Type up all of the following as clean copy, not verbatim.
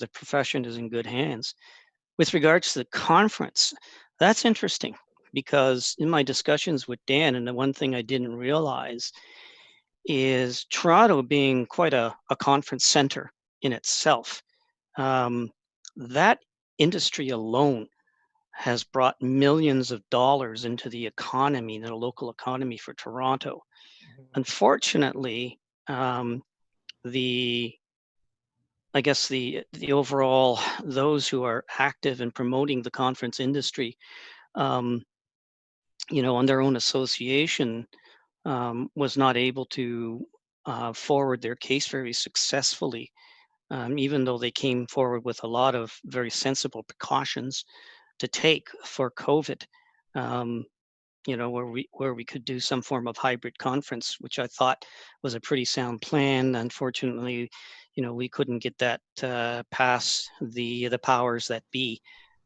the profession is in good hands. With regards to the conference, that's interesting because in my discussions with Dan, and the one thing I didn't realize is Toronto being quite a conference center in itself. Um, that industry alone has brought millions of dollars into the economy, the local economy for Toronto. Unfortunately, um, the I guess the overall those who are active in promoting the conference industry, um, on their own association, was not able to forward their case very successfully, even though they came forward with a lot of very sensible precautions to take for COVID. Um, where we could do some form of hybrid conference, which I thought was a pretty sound plan. Unfortunately, we couldn't get that past the powers that be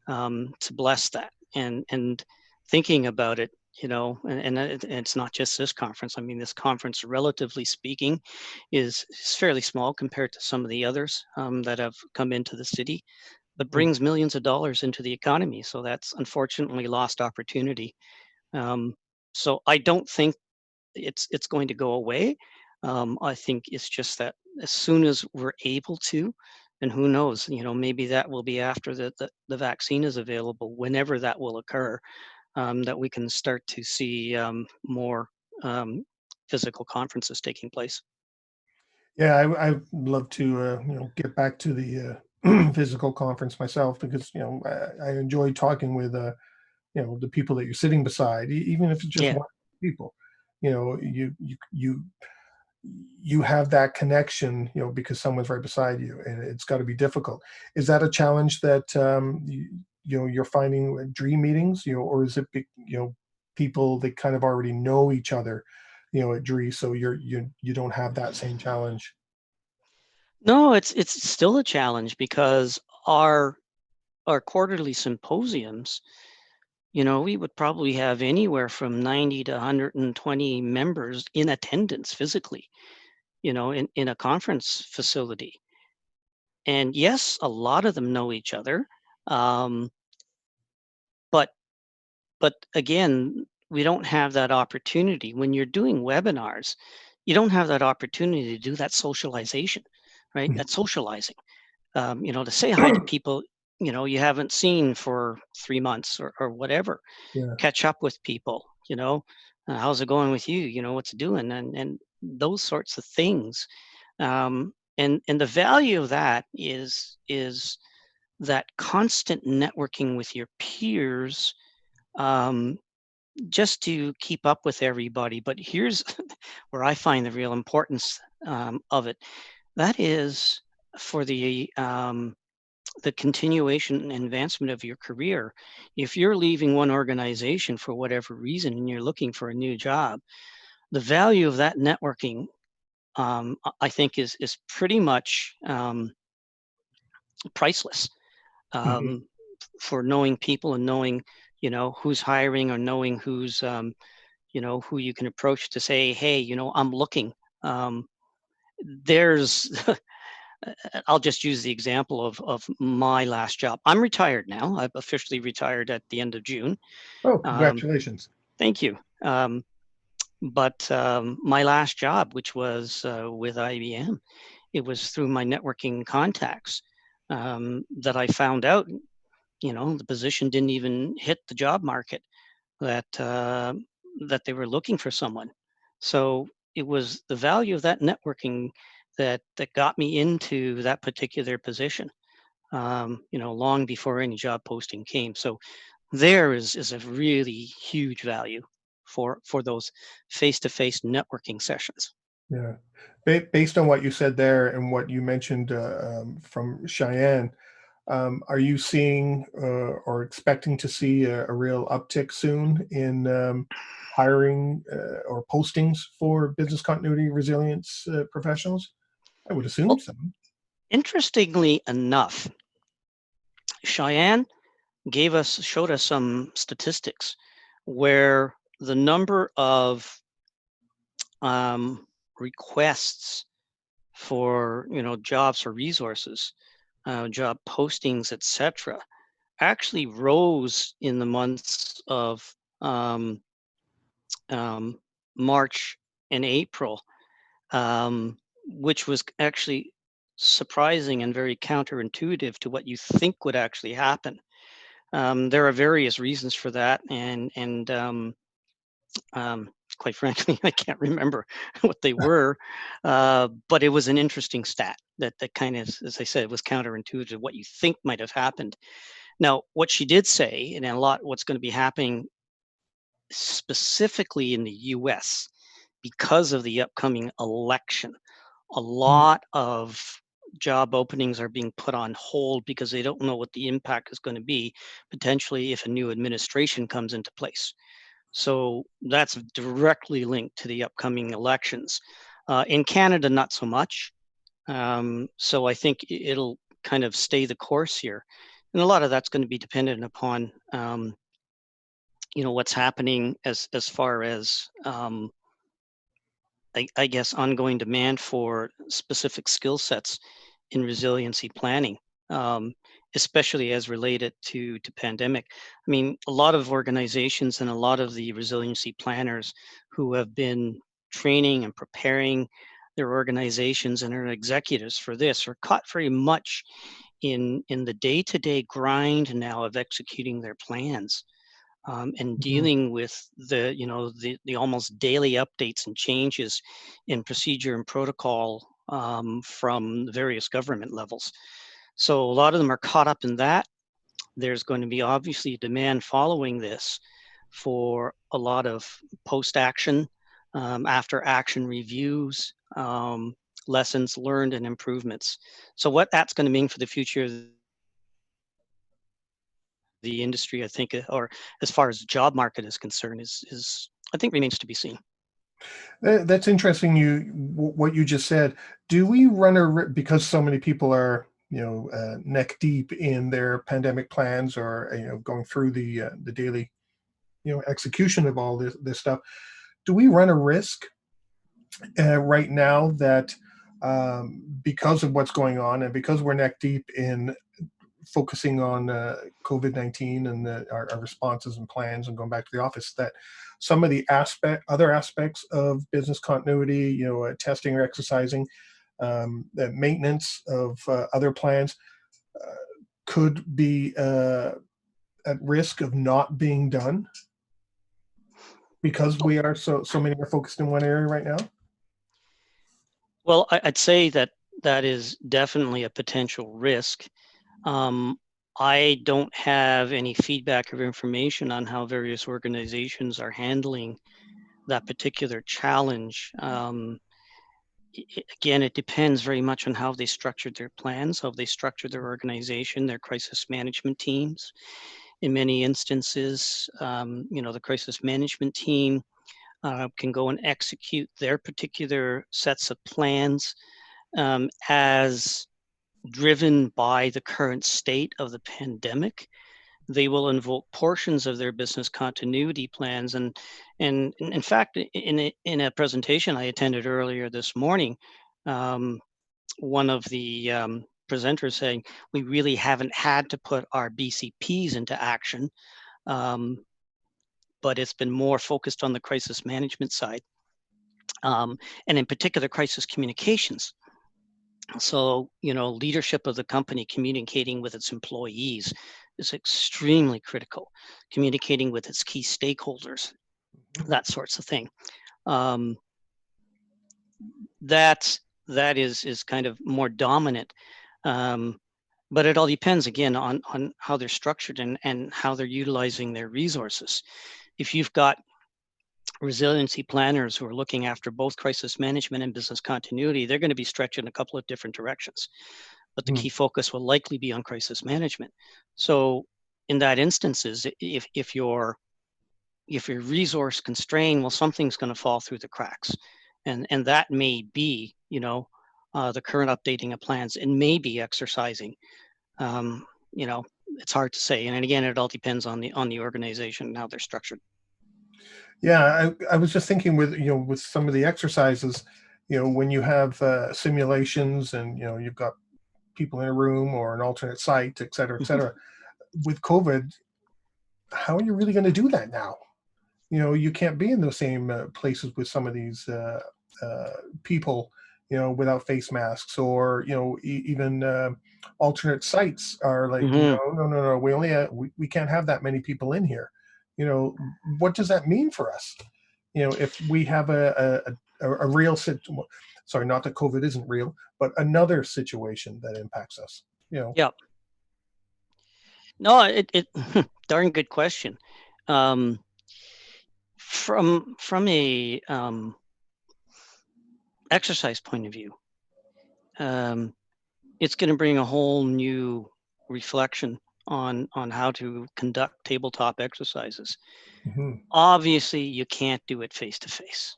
to bless that. And thinking about it, and it's not just this conference. I mean, this conference, relatively speaking, is fairly small compared to some of the others that have come into the city, but Mm. brings millions of dollars into the economy. So that's unfortunately lost opportunity. um, so I don't think it's going to go away. I think it's just that as soon as we're able to, and who knows, maybe that will be after the vaccine is available, whenever that will occur, that we can start to see more um, physical conferences taking place. Yeah, I'd love to get back to the physical conference myself because I enjoy talking with the people that you're sitting beside, even if it's just Yeah. one people. You have that connection, because someone's right beside you, and it's got to be difficult. Is that a challenge that you're finding with DRIE meetings, or is it people that kind of already know each other, at DRIE, so you don't have that same challenge? No, it's still a challenge because our quarterly symposiums, we would probably have anywhere from 90 to 120 members in attendance physically, in a conference facility. And yes, a lot of them know each other. Um, but but again, we don't have that opportunity. When you're doing webinars, you don't have that opportunity to do that socialization, right? That socializing. To say hi to people, you haven't seen for 3 months or whatever. Yeah. Catch up with people, how's it going with you? What's it doing? And those sorts of things. And the value of that is that constant networking with your peers, um, just to keep up with everybody. But here's where I find the real importance of it. That is for the continuation and advancement of your career. If you're leaving one organization for whatever reason and you're looking for a new job, the value of that networking, I think, is pretty much priceless, Mhm. um, for knowing people and knowing, who's hiring, or knowing who you can approach to say, hey, I'm looking. Um, there's I'll just use the example of my last job. I'm retired now. I've officially retired at the end of June. Oh, Um, congratulations. Thank you. But my last job, which was with IBM, it was through my networking contacts that I found out, the position didn't even hit the job market, that they were looking for someone. So it was the value of that networking that got me into that particular position, long before any job posting came. So there is a really huge value for those face-to-face networking sessions. Yeah. Based on what you said there and what you mentioned from Cheyenne, are you seeing or expecting to see a real uptick soon in hiring or postings for business continuity resilience professionals? I would assume Well, so. interestingly enough, Cheyenne showed us some statistics where the number of requests for jobs or resources job postings, etc., actually rose in the months of um, um, March and April, um, which was actually surprising and very counterintuitive to what you think would actually happen. There are various reasons for that, and quite frankly, I can't remember what they were, but it was an interesting stat that kind of, as I said, was counterintuitive what you think might have happened. Now, what she did say, and a lot what's going to be happening specifically in the U.S. because of the upcoming election, a Mm, lot of job openings are being put on hold because they don't know what the impact is going to be potentially if a new administration comes into place. So that's directly linked to the upcoming elections. In Canada, not so much. So I think it'll kind of stay the course here. And a lot of that's going to be dependent upon, what's happening as far as, I guess, ongoing demand for specific skill sets in resiliency planning, um, especially as related to pandemic. I mean, a lot of organizations and a lot of the resiliency planners who have been training and preparing their organizations and their executives for this are caught very much in the day-to-day grind now of executing their plans, and mhm. dealing with the almost daily updates and changes in procedure and protocol, from the various government levels. So a lot of them are caught up in that. There's going to be obviously a demand following this for a lot of post action, after action reviews, lessons learned, and improvements. So what that's going to mean for the future of the industry, I think, or as far as the job market is concerned, is I think remains to be seen. That's interesting. What you just said. Do we run because so many people are neck deep in their pandemic plans, or going through the daily execution of all this stuff? Do we run a risk right now that because of what's going on and because we're neck deep in focusing on COVID-19 and our responses and plans and going back to the office, that some of the other aspects of business continuity, testing or exercising, the maintenance of other plans uh, could be at risk of not being done because we are so many are focused in one area right now? Well, I'd say that that is definitely a potential risk. Um, I don't have any feedback or information on how various organizations are handling that particular challenge. Again, it depends very much on how they structured their plans, how they structured their organization, their crisis management teams. In many instances, the crisis management team can go and execute their particular sets of plans, as driven by the current state of the pandemic. They will invoke portions of their business continuity plans, and in fact, in a presentation I attended earlier this morning, um, one of the presenters saying we really haven't had to put our BCPs into action, um, but it's been more focused on the crisis management side, and in particular crisis communications. So, leadership of the company communicating with its employees is extremely critical, communicating with its key stakeholders, that sorts of thing. Um, that's that is kind of more dominant. Um, but it all depends again on how they're structured and how they're utilizing their resources. If you've got resiliency planners who are looking after both crisis management and business continuity, they're going to be stretched in a couple of different directions, but the Hmm. key focus will likely be on crisis management. So in that instances, if you're resource constrained, well, something's going to fall through the cracks, and that may be, the current updating of plans, and maybe exercising. Um, you know, it's hard to say, and again, it all depends on the organization and how they're structured. Yeah, I was just thinking with with some of the exercises, when you have simulations and you've got people in a room or an alternate site, et cetera, et cetera. With COVID, how are you really going to do that now? You can't be in those same places with some of these people, without face masks, or even alternate sites are like, Hmm. no, no, no, we can't have that many people in here. What does that mean for us? If we have a real sorry, not that COVID isn't real, but another situation that impacts us. Yeah. No, it darn good question. Um, from a exercise point of view, um, it's going to bring a whole new reflection on how to conduct tabletop exercises. Mhm. Obviously, you can't do it face to face.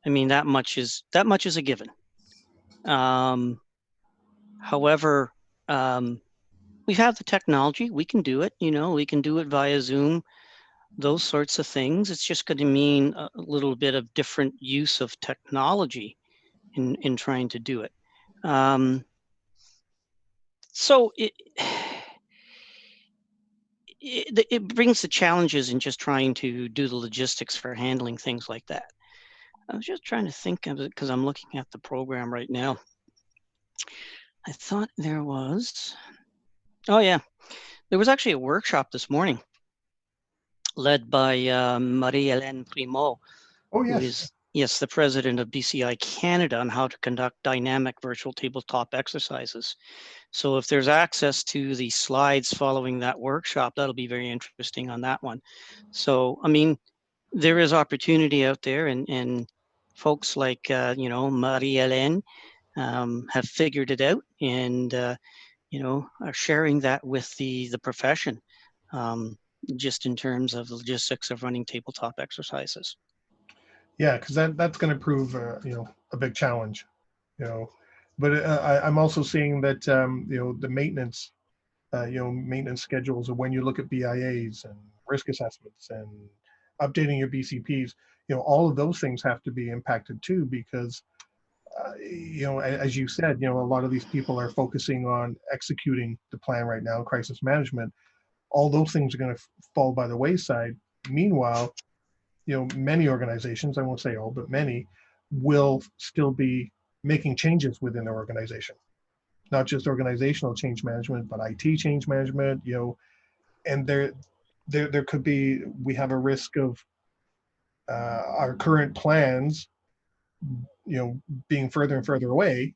I mean, that much is a given. Um, however, um, we have the technology. We can do it. We can do it via Zoom. Those sorts of things. It's just going to mean a little bit of different use of technology in trying to do it. Um, so it brings the challenges in just trying to do the logistics for handling things like that. I was just trying to think of it because I'm looking at the program right now. I thought there was. Oh yeah, there was actually a workshop this morning led by Marie-Hélène Primo, Oh, who yes. is, yes, the president of BCI Canada, on how to conduct dynamic virtual tabletop exercises. So if there's access to the slides following that workshop, that'll be very interesting on that one. So, I mean, there is opportunity out there, and folks like, Marie-Hélène have figured it out, and, are sharing that with the profession, um, just in terms of the logistics of running tabletop exercises. Yeah, because that's going to prove a big challenge. You know, but I'm also seeing that the maintenance schedules of when you look at BIAs and risk assessments and updating your BCPs, all of those things have to be impacted too, because as you said, a lot of these people are focusing on executing the plan right now, crisis management. All those things are going to fall by the wayside. Meanwhile, many organizations, I won't say all, but many, will still be making changes within their organization, not just organizational change management, but IT change management, and there could be, we have a risk of our current plans, being further and further away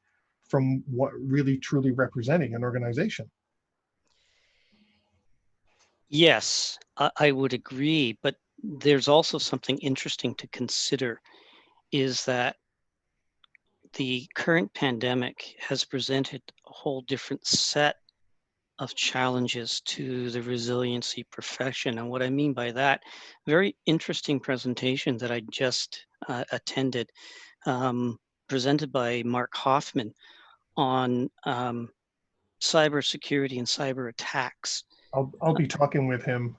from what really truly representing an organization. Yes, I would agree, but there's also something interesting to consider, is that the current pandemic has presented a whole different set of challenges to the resiliency profession. And what I mean by that, very interesting presentation that I just attended, um, presented by Mark Hoffman on cybersecurity and cyber attacks. I'll be talking with him.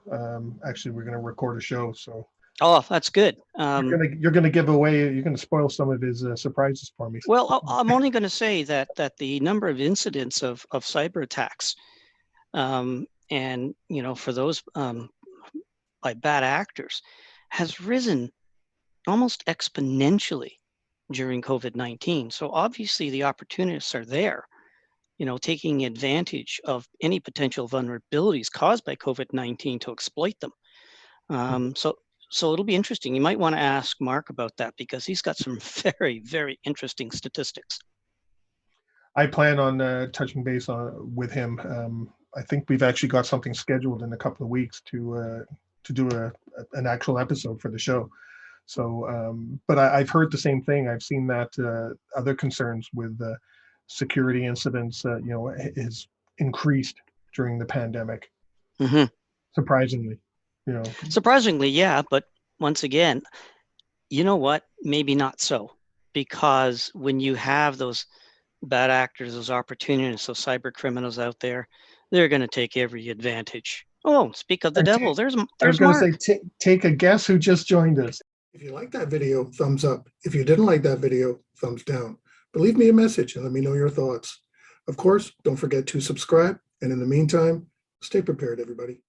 Actually, we're going to record a show, so Oh, that's good. you're gonna give away, you're gonna spoil some of his surprises for me. Well, I'm only going to say that the number of incidents of cyber attacks, and for those by bad actors, has risen almost exponentially during COVID-19. So obviously the opportunities are there, taking advantage of any potential vulnerabilities caused by COVID-19 to exploit them. So it'll be interesting. You might want to ask Mark about that because he's got some very, very interesting statistics. I plan on touching base with him. I think we've actually got something scheduled in a couple of weeks to do an actual episode for the show. So, but I've heard the same thing. I've seen that other concerns with security incidents, is increased during the pandemic. Hmm. Surprisingly, Surprisingly, yeah, but once again, you know what? Maybe not so, because when you have those bad actors, those opportunists, those cyber criminals out there, they're going to take every advantage. Oh, speak of the devil, there's I was there's going to say, Mark. take a guess who just joined us. If you like that video, thumbs up. If you didn't like that video, thumbs down. But leave me a message and let me know your thoughts. Of course, don't forget to subscribe. And in the meantime, stay prepared, everybody.